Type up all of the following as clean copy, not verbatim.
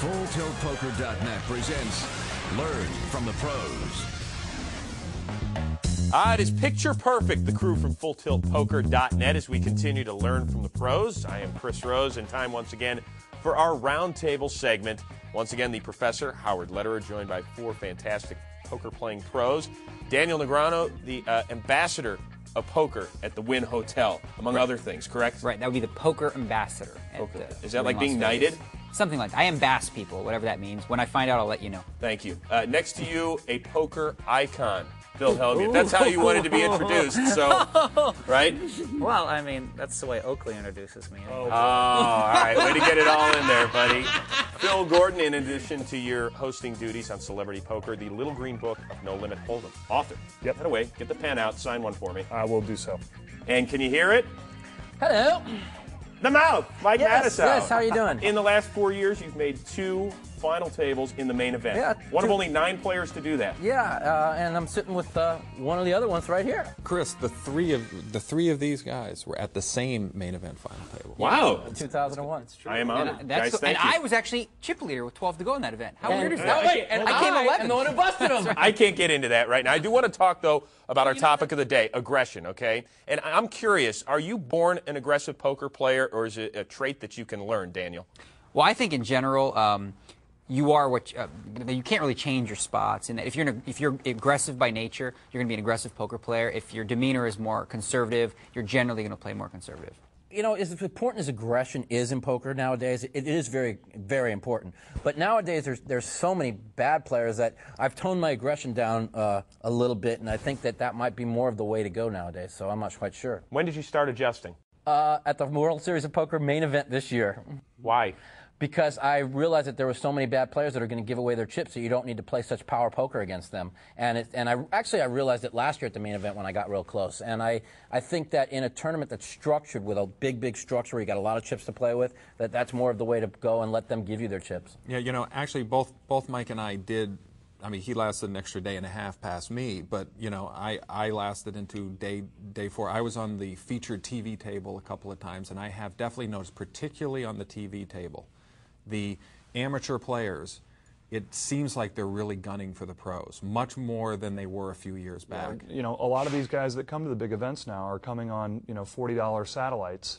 FullTiltPoker.net presents Learn from the Pros. It is picture perfect, the crew from FullTiltPoker.net, as we continue to learn from the pros. I am Chris Rose, and time once again for our roundtable segment. Once again, the professor, Howard Lederer, joined by four fantastic poker-playing pros. Daniel Negreanu, the ambassador of poker at the Wynn Hotel, among other things, correct? Right, that would be the poker ambassador. Is that like being knighted? Something like that. I ambass people, whatever that means. When I find out, I'll let you know. Thank you. Next to you, a poker icon, Bill Helmuth. That's how you wanted to be introduced, so, right? Well, I mean, that's the way Oakley introduces me. Oh, all right. Way to get it all in there, buddy. Phil Gordon, in addition to your hosting duties on Celebrity Poker, the Little Green Book of No Limit Hold'em. Author. Yep. Get away. Get the pen out. Sign one for me. I will do so. And can you hear it? Hello. The mouth, Mike Mattis. Yes, how are you doing? In the last 4 years, you've made 2 final tables in the main event. Yeah, one of only 9 players to do that. Yeah, and I'm sitting with one of the other ones right here. Chris, the three of these guys were at the same main event final table. Wow. 2001. I am honored. Guys, and thank you. I was actually chip leader with 12 to go in that event. How weird is Oh, that? wait, and I came 11th. I'm the one who busted him. I can't get into that right now. I do want to talk, though, about our topic of the day, aggression, okay? And I'm curious, are you born an aggressive poker player, or is it a trait that you can learn, Daniel? Well, I think in general, you are what you can't really change your spots. And if you're aggressive by nature, you're going to be an aggressive poker player. If your demeanor is more conservative, you're generally going to play more conservative. You know, as important as aggression is in poker nowadays, it is very, very important. But nowadays, there's so many bad players that I've toned my aggression down a little bit, and I think that might be more of the way to go nowadays. So I'm not quite sure. When did you start adjusting? At the World Series of Poker main event this year. Why? Because I realized that there were so many bad players that are going to give away their chips, so you don't need to play such power poker against them. And I realized it last year at the main event when I got real close. And I think that in a tournament that's structured with a big structure where you got a lot of chips to play with, that's more of the way to go and let them give you their chips. Yeah, you know, actually both Mike and I did. I mean, he lasted an extra day and a half past me, but you know, I lasted into day 4. I was on the featured TV table a couple of times, and I have definitely noticed, particularly on the TV table, the amateur players, it seems like they're really gunning for the pros, much more than they were a few years back. You know, a lot of these guys that come to the big events now are coming on, you know, $40 satellites,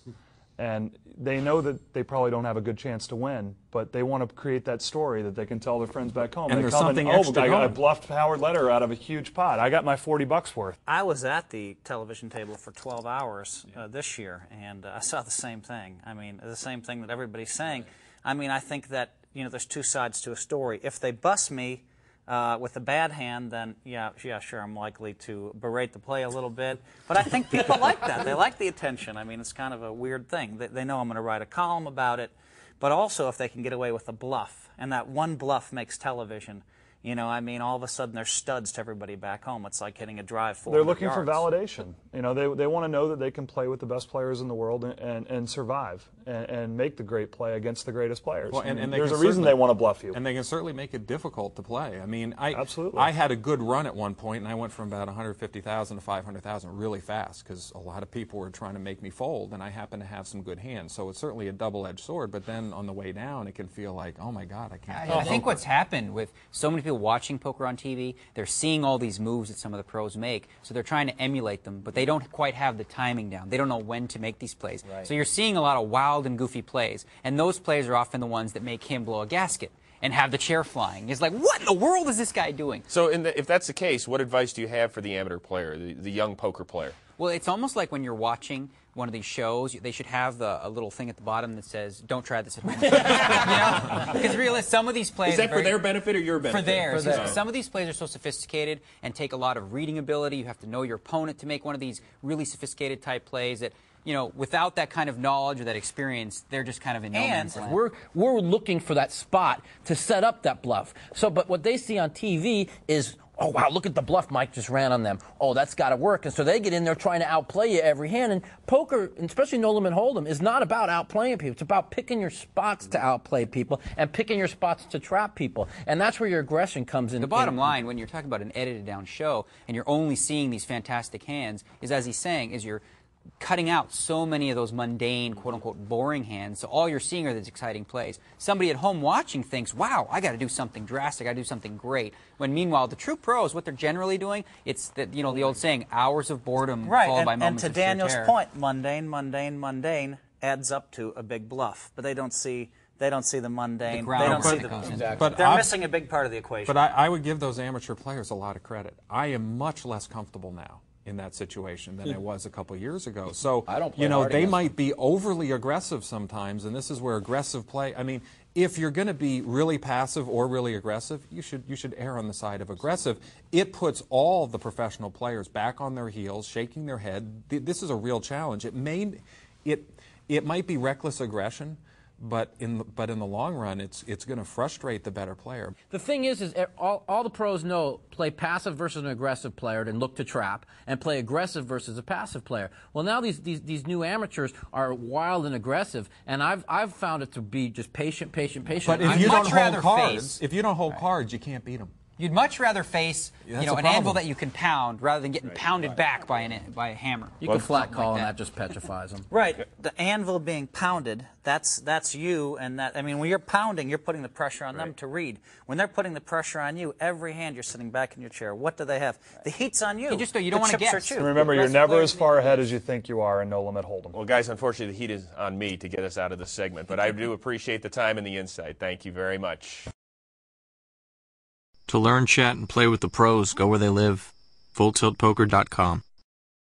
and they know that they probably don't have a good chance to win, but they want to create that story that they can tell their friends back home. And they there's come something and, extra I going. bluffed Howard Lederer out of a huge pot. I got my $40 worth. I was at the television table for 12 hours this year, and I saw the same thing. I mean, the same thing that everybody's saying. I mean, I think that, you know, there's 2 sides to a story. If they bust me with a bad hand, then yeah, sure, I'm likely to berate the play a little bit. But I think people like that. They like the attention. I mean, it's kind of a weird thing. They know I'm going to write a column about it. But also, if they can get away with a bluff, and that one bluff makes television, you know, I mean, all of a sudden they're studs to everybody back home. It's like hitting a drive 400 They're looking yards. for validation. You know, they want to know that they can play with the best players in the world and survive and make the great play against the greatest players. Well, and there's a reason they want to bluff you. And they can certainly make it difficult to play. I mean, Absolutely. I had a good run at one point, and I went from about 150,000 to 500,000 really fast because a lot of people were trying to make me fold, and I happened to have some good hands. So it's certainly a double-edged sword, but then on the way down, it can feel like, oh my God, I can't play I think poker. what's happened with so many people watching poker on TV, they're seeing all these moves that some of the pros make, so they're trying to emulate them, but they don't quite have the timing down. They don't know when to make these plays. Right. So you're seeing a lot of wild and goofy plays, and those plays are often the ones that make him blow a gasket and have the chair flying. It's like, what in the world is this guy doing? So if that's the case, what advice do you have for the amateur player, the young poker player? Well, it's almost like when you're watching one of these shows, they should have a little thing at the bottom that says, don't try this at home. You know? Because really, some of these plays Is that for their benefit or your benefit? For theirs. For theirs. Some of these plays are so sophisticated and take a lot of reading ability. You have to know your opponent to make one of these really sophisticated type plays that, you know, without that kind of knowledge or that experience, they're just kind of in no man's land. We're looking for that spot to set up that bluff. So, but what they see on TV is, oh, wow, look at the bluff Mike just ran on them. Oh, that's got to work. And so they get in there trying to outplay you every hand. And poker, especially No Limit Hold'em, is not about outplaying people. It's about picking your spots to outplay people and picking your spots to trap people. And that's where your aggression comes in. The bottom line, when you're talking about an edited down show and you're only seeing these fantastic hands, is, as he's saying, is you're cutting out so many of those mundane, quote-unquote, boring hands. So all you're seeing are these exciting plays. Somebody at home watching thinks, wow, I got to do something drastic. I got to do something great. When meanwhile, the true pros, what they're generally doing, it's that, you know, the old saying, hours of boredom followed by moments of sheer terror. And to Daniel's point, mundane, mundane, mundane adds up to a big bluff. But they don't see the mundane. They don't see the Exactly. But they're missing a big part of the equation. But I would give those amateur players a lot of credit. I am much less comfortable now in that situation than I was a couple years ago. So, I don't play you know, hard they against might be overly aggressive sometimes, and this is where aggressive play, I mean, if you're going to be really passive or really aggressive, you should err on the side of aggressive. It puts all the professional players back on their heels, shaking their head. This is a real challenge. It might be reckless aggression, but in the long run, it's going to frustrate the better player. The thing is all the pros know play passive versus an aggressive player and look to trap, and play aggressive versus a passive player. Well, now these new amateurs are wild and aggressive, and I've found it to be just patient. But if you don't hold cards, you can't beat them. You'd much rather face, Yeah, you know, that's an a anvil problem. that you can pound rather than getting pounded back by a hammer. You can flat Something call, like and that. that just petrifies them. Right, the anvil being pounded, that's you, and that, I mean, when you're pounding, you're putting the pressure on them to read. When they're putting the pressure on you, every hand you're sitting back in your chair, what do they have? The heat's on you. You don't want to guess. And remember, you're never as far ahead as you think you are in No Limit Hold'em. Well, guys, unfortunately, the heat is on me to get us out of this segment, but I do appreciate the time and the insight. Thank you very much. To learn, chat, and play with the pros, go where they live. FullTiltPoker.com.